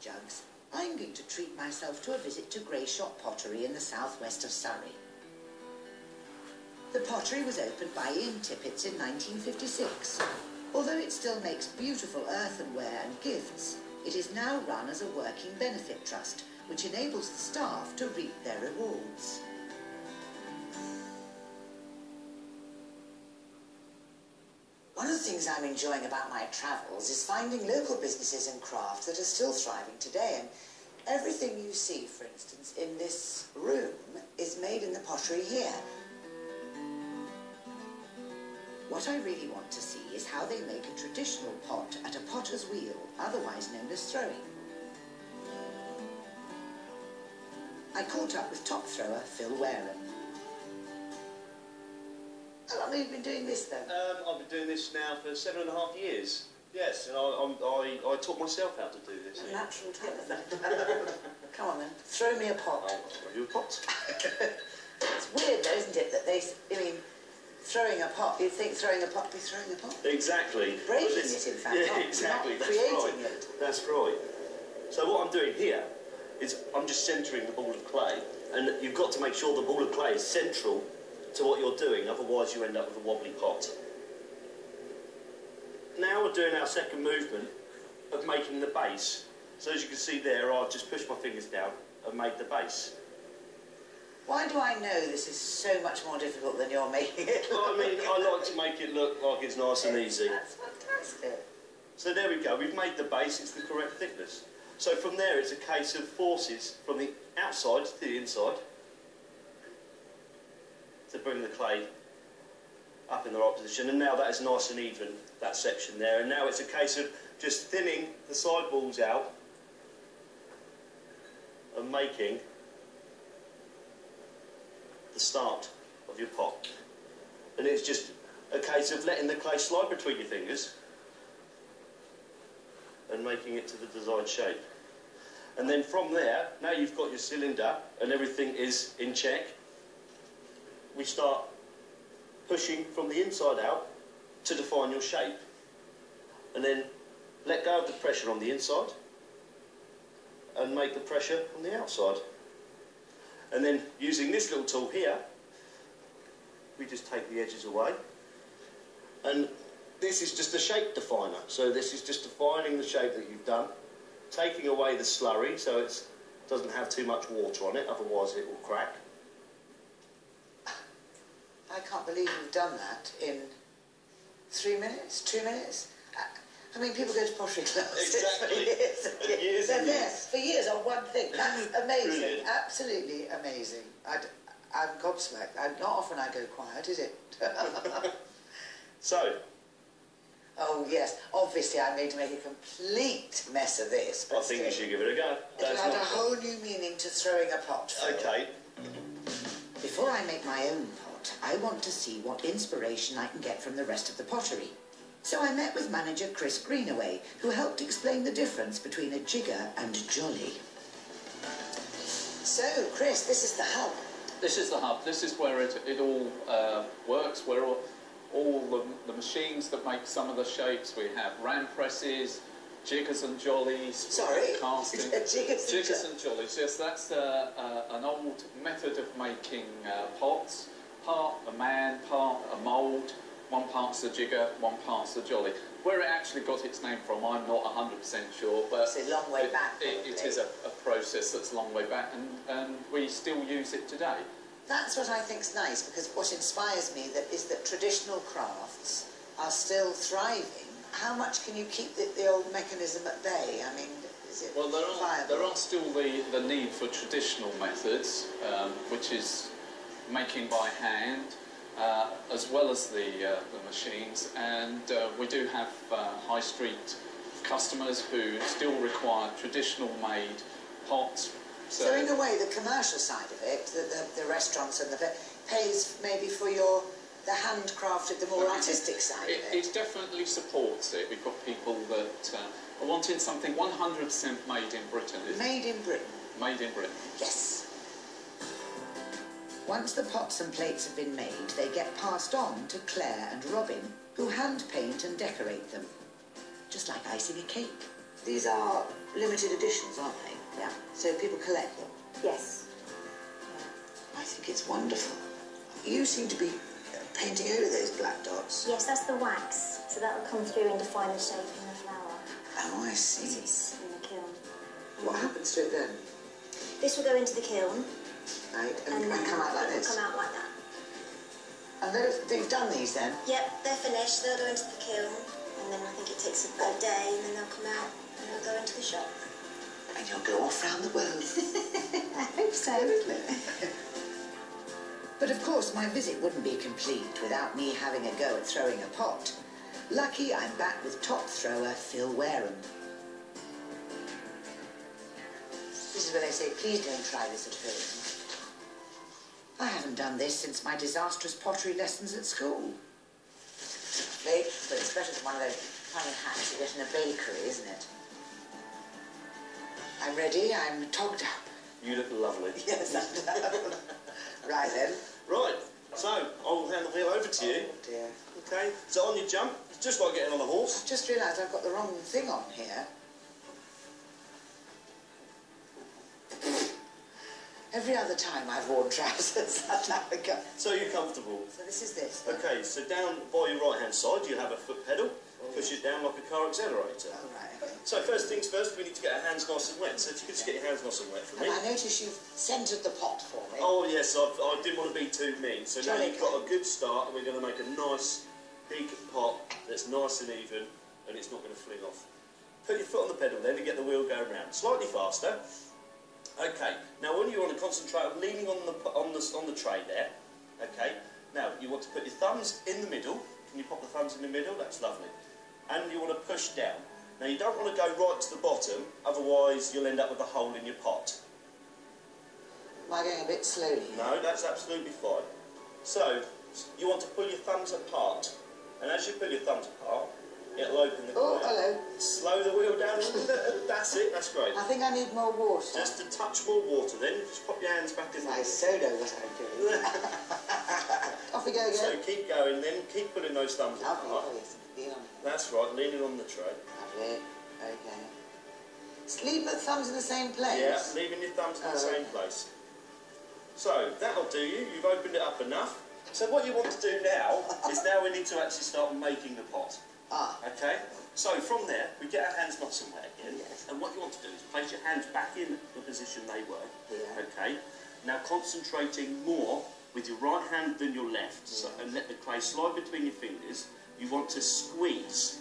jugs, I'm going to treat myself to a visit to Grey Shot Pottery in the southwest of Surrey. The pottery was opened by Ian Tippets in 1956. Although it still makes beautiful earthenware and gifts, it is now run as a working benefit trust, which enables the staff to reap their rewards. One of the things I'm enjoying about my travels is finding local businesses and crafts that are still thriving today. And everything you see, for instance, in this room is made in the pottery here. What I really want to see is how they make a traditional pot at a potter's wheel, otherwise known as throwing. I caught up with top thrower Phil Wareham. How long have you been doing this then? I've been doing this now for 7.5 years. Yes, and I taught myself how to do this. A natural talent. Come on then, throw me a pot. I'll throw you a pot. It's weird though, isn't it, that throwing a pot, you'd think throwing a pot be throwing a pot? Exactly. Breaking it, in fact. Yeah, exactly. Not That's creating right. it. That's right. So what I'm doing here is I'm just centering the ball of clay, and you've got to make sure the ball of clay is central to what you're doing, otherwise you end up with a wobbly pot. Now we're doing our second movement of making the base. So as you can see there, I've just pushed my fingers down and made the base. Why do I know this is so much more difficult than you're making it? Well, I mean, I like to make it look like it's nice and easy. That's fantastic. So there we go, we've made the base, it's the correct thickness. So from there it's a case of forces from the outside to the inside to bring the clay up in the right position, and now that is nice and even, that section there, and now it's a case of just thinning the side walls out and making the start of your pot. And it's just a case of letting the clay slide between your fingers and making it to the desired shape. And then from there, now you've got your cylinder and everything is in check, we start pushing from the inside out to define your shape. And then let go of the pressure on the inside and make the pressure on the outside. And then using this little tool here, we just take the edges away. And this is just a shape definer. So this is just defining the shape that you've done, taking away the slurry so it doesn't have too much water on it, otherwise it will crack. I can't believe you've done that in 3 minutes, 2 minutes. I mean, people go to pottery classes Exactly. for years. They're there for years on one thing. That's amazing. Brilliant. Absolutely amazing. I'm gobsmacked. Not often I go quiet, is it? So, oh yes, obviously I'm going to make a complete mess of this. But I think you should give it a go. It'll add a whole new meaning to throwing a pot. Phil. Okay. Before I make my own pot, I want to see what inspiration I can get from the rest of the pottery. So I met with manager Chris Greenaway, who helped explain the difference between a jigger and jolly. So, Chris, this is the hub. This is the hub. This is where it all works, where all the machines that make some of the shapes. We have ram presses, jiggers and jollies. Sorry? Casting. Jiggers and jollies. Yes, that's an old method of making pots. Part a man, part a mould. One part's the jigger, one part's the jolly. Where it actually got its name from, I'm not 100% sure, but it's a long way back. It is a process that's a long way back, and we still use it today. That's what I think's nice, because what inspires me is that traditional crafts are still thriving. How much can you keep the old mechanism at bay? I mean, is it viable? There are still the need for traditional methods, which is making by hand, as well as the machines, and we do have high street customers who still require traditional made pots. So in a way, the commercial side of it, the restaurants and pays maybe for the handcrafted, the more artistic side of it. It definitely supports it. We've got people that are wanting something 100% made in Britain. Made in Britain. Made in Britain. Yes. Once the pots and plates have been made, they get passed on to Claire and Robin, who hand paint and decorate them, just like icing a cake. These are limited editions, aren't they? Yeah. So people collect them? Yes. I think it's wonderful. You seem to be painting over those black dots. Yes, that's the wax. So that will come through and define the shape in the flower. Oh, I see. It's in the kiln. What happens to it then? This will go into the kiln. Right, and come out like this? Come out like that. And they've done these then? Yep, they're finished. They'll go into the kiln. And then I think it takes a day, and then they'll come out and they'll go into the shop. And you'll go off round the world. I hope so. But of course, my visit wouldn't be complete without me having a go at throwing a pot. Lucky I'm back with top thrower Phil Wareham. This is where they say, please don't try this at home. I haven't done this since my disastrous pottery lessons at school. But it's better than one of those funny hats you get in a bakery, isn't it? I'm ready, I'm togged up. You look lovely. Yes, I know. Right then. Right, so I'll hand the wheel over to you. Oh dear. Okay, so on your jump, it's just like getting on a horse. I've just realised I've got the wrong thing on here. Every other time I've worn trousers, I've had a go. So you're comfortable. So this is this. Okay, so down by your right hand side you have a foot pedal. Push it down like a car accelerator. Oh, right, okay. So first things first, we need to get our hands nice and wet. So if you could just get your hands nice and wet for me. And I notice you've centred the pot for me. Oh yes, I didn't want to be too mean. So now you've got a good start, and we're going to make a nice big pot that's nice and even, and it's not going to fling off. Put your foot on the pedal then and get the wheel going round. Slightly faster. Okay. Now when you want to concentrate on leaning on the tray there. Okay. Now you want to put your thumbs in the middle. Can you pop the thumbs in the middle? That's lovely. And you want to push down. Now you don't want to go right to the bottom, otherwise you'll end up with a hole in your pot. Am I going a bit slowly? No, that's absolutely fine. So, you want to pull your thumbs apart, and as you pull your thumbs apart, it'll open the Oh, coil. hello. Slow the wheel down a little bit. That's it, that's great. I think I need more water. Just a touch more water then, just pop your hands back in I there. so know what I'm doing. Off we go again. So keep going then, keep pulling those thumbs apart. That's right, leaning on the tray. Lovely. Okay. Just leave the thumbs in the same place? Yeah, leaving your thumbs in the same place. So, that'll do you. You've opened it up enough. So what you want to do now is now we need to actually start making the pot. Ah. Okay? So from there, we get our hands nice and wet again. Yes. And what you want to do is place your hands back in the position they were. Yeah. Okay? Now concentrating more with your right hand than your left. So, and let the clay slide between your fingers. You want to squeeze.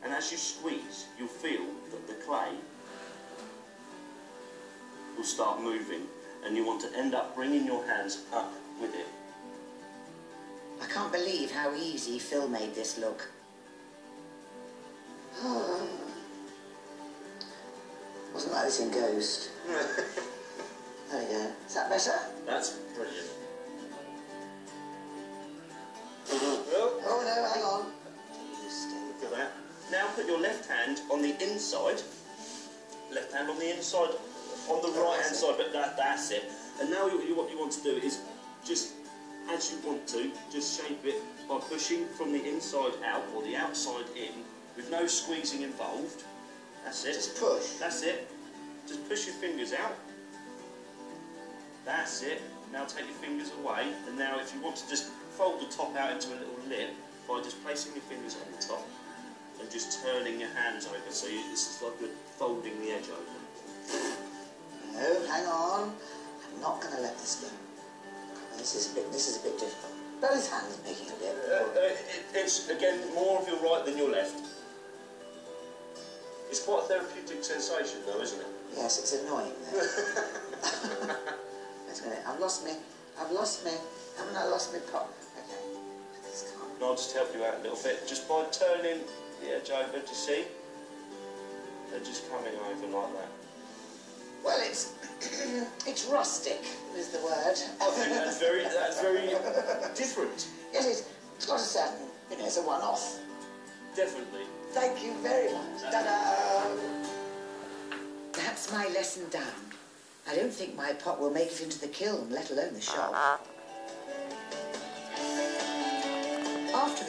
And as you squeeze, you'll feel that the clay will start moving. And you want to end up bringing your hands up with it. I can't believe how easy Phil made this look. Oh. Wasn't like this in Ghost. There we go. Is that better? That's brilliant. Oh no, hang on. Look at that. Now put your left hand on the inside. Left hand on the inside, on the right hand side, but that's it. And now what you want to do is just, as you want to, just shape it by pushing from the inside out or the outside in with no squeezing involved. That's it. Just push. That's it. Just push your fingers out. That's it. Now take your fingers away, and now if you want to just fold the top out into a little lip by just placing your fingers on the top and just turning your hands over, so this is like you're folding the edge over. No, hang on. I'm not going to let this go. This is a bit difficult. Both hands making a bit. It's again more of your right than your left. It's quite a therapeutic sensation, though, isn't it? Yes, it's annoying though. Wait a minute, I've lost me. Haven't I lost my pot? Okay. This can't. And I'll just help you out a little bit, just by turning the edge over, to see? They're just coming over like that. Well, it's it's rustic is the word. I think that's very different. It is. It's got a certain, it's a one-off. Definitely. Thank you very much. Ta-da! That's my lesson done. I don't think my pot will make it into the kiln, let alone the shop. After the